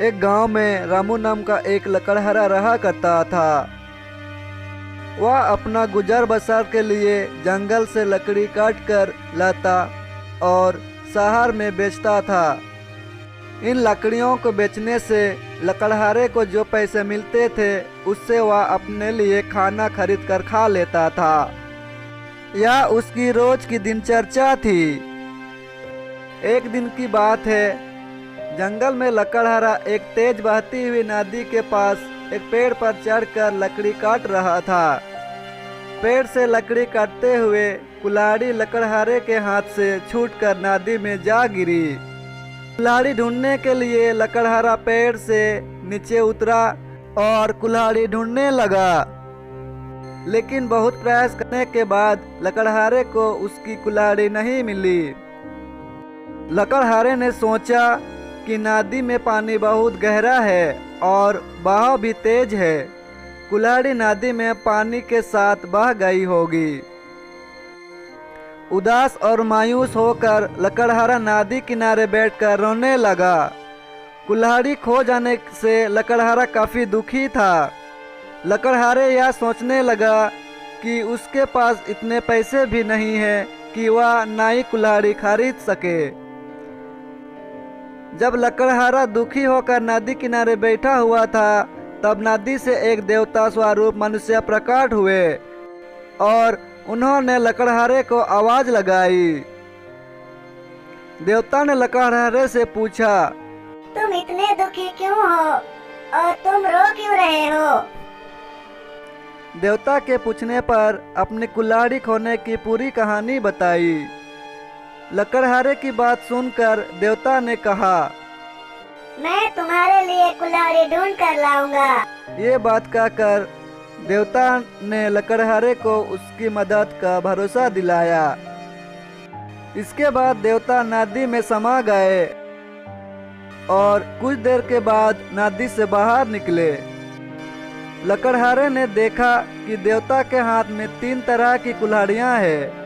एक गांव में रामू नाम का एक लकड़हारा रहा करता था। वह अपना गुजर बसर के लिए जंगल से लकड़ी काट कर लाता और शहर में बेचता था। इन लकड़ियों को बेचने से लकड़हारे को जो पैसे मिलते थे उससे वह अपने लिए खाना खरीद कर खा लेता था। यह उसकी रोज की दिनचर्या थी। एक दिन की बात है, जंगल में लकड़हारा एक तेज बहती हुई नदी के पास एक पेड़ पर चढ़कर लकड़ी काट रहा था। पेड़ से लकड़ी काटते हुए कुल्हाड़ी लकड़हारे के हाथ से छूटकर नदी में जा गिरी। कुल्हाड़ी ढूंढने के लिए लकड़हारा पेड़ से नीचे उतरा और कुल्हाड़ी ढूंढने लगा, लेकिन बहुत प्रयास करने के बाद लकड़हारे को उसकी कुल्हाड़ी नहीं मिली। लकड़हारे ने सोचा कि नदी में पानी बहुत गहरा है और बहाव भी तेज है, कुल्हाड़ी नदी में पानी के साथ बह गई होगी। उदास और मायूस होकर लकड़हारा नदी किनारे बैठकर रोने लगा। कुल्हाड़ी खो जाने से लकड़हारा काफी दुखी था। लकड़हारे यह सोचने लगा कि उसके पास इतने पैसे भी नहीं हैं कि वह नई कुल्हाड़ी खरीद सके। जब लकड़हारा दुखी होकर नदी किनारे बैठा हुआ था, तब नदी से एक देवता स्वरूप मनुष्य प्रकट हुए और उन्होंने लकड़हारे को आवाज लगाई। देवता ने लकड़हारे से पूछा, तुम इतने दुखी क्यों हो और तुम रो क्यों रहे हो? देवता के पूछने पर अपनी कुल्हाड़ी खोने की पूरी कहानी बताई। लकड़हारे की बात सुनकर देवता ने कहा, मैं तुम्हारे लिए कुल्हाड़ी ढूंढ कर लाऊंगा। ये बात कहकर देवता ने लकड़हारे को उसकी मदद का भरोसा दिलाया। इसके बाद देवता नदी में समा गए और कुछ देर के बाद नदी से बाहर निकले। लकड़हारे ने देखा कि देवता के हाथ में 3 तरह की कुल्हाड़ियां हैं।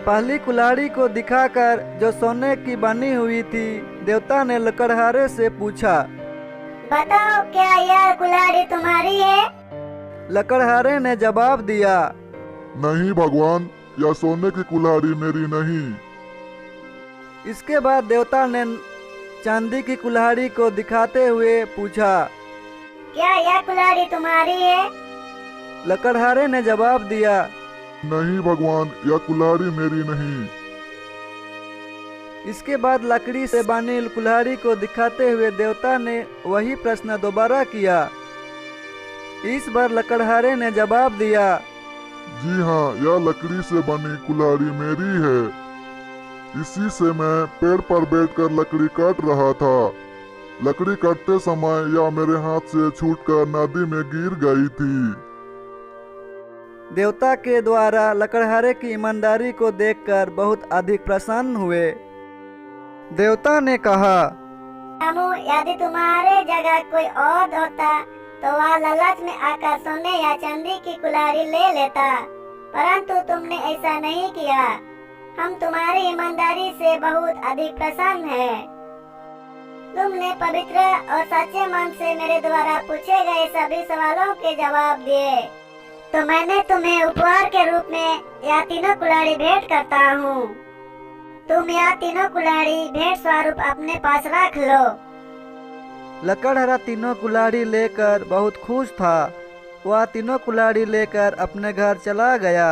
पहली कुल्हाड़ी को दिखाकर, जो सोने की बनी हुई थी, देवता ने लकड़हारे से पूछा, बताओ क्या यह कुल्हाड़ी तुम्हारी है? लकड़हारे ने जवाब दिया, नहीं भगवान, यह सोने की कुल्हाड़ी मेरी नहीं। इसके बाद देवता ने चांदी की कुल्हाड़ी को दिखाते हुए पूछा, क्या यह कुल्हाड़ी तुम्हारी है? लकड़हारे ने जवाब दिया, नहीं भगवान, यह कुल्हाड़ी मेरी नहीं। इसके बाद लकड़ी से बनी कुल्हाड़ी को दिखाते हुए देवता ने वही प्रश्न दोबारा किया। इस बार लकड़हारे ने जवाब दिया, जी हाँ, यह लकड़ी से बनी कुल्हाड़ी मेरी है। इसी से मैं पेड़ पर बैठकर लकड़ी काट रहा था। लकड़ी काटते समय यह मेरे हाथ से छूटकर नदी में गिर गई थी। देवता के द्वारा लकड़हारे की ईमानदारी को देखकर बहुत अधिक प्रसन्न हुए। देवता ने कहा, रामू, यदि तुम्हारे जगह कोई और होता तो वह लालच में आकर सोने या चांदी की कुल्हाड़ी ले लेता, परंतु तुमने ऐसा नहीं किया। हम तुम्हारी ईमानदारी से बहुत अधिक प्रसन्न हैं। तुमने पवित्र और सच्चे मन से मेरे द्वारा पूछे गए सभी सवालों के जवाब दिए, तो मैंने तुम्हें उपहार के रूप में यह तीनों कुल्हाड़ी भेंट करता हूँ। तुम यह तीनों कुल्हाड़ी भेंट स्वरूप अपने पास रख लो। लकड़हारा तीनों कुल्हाड़ी लेकर बहुत खुश था। वह तीनों कुल्हाड़ी लेकर अपने घर चला गया।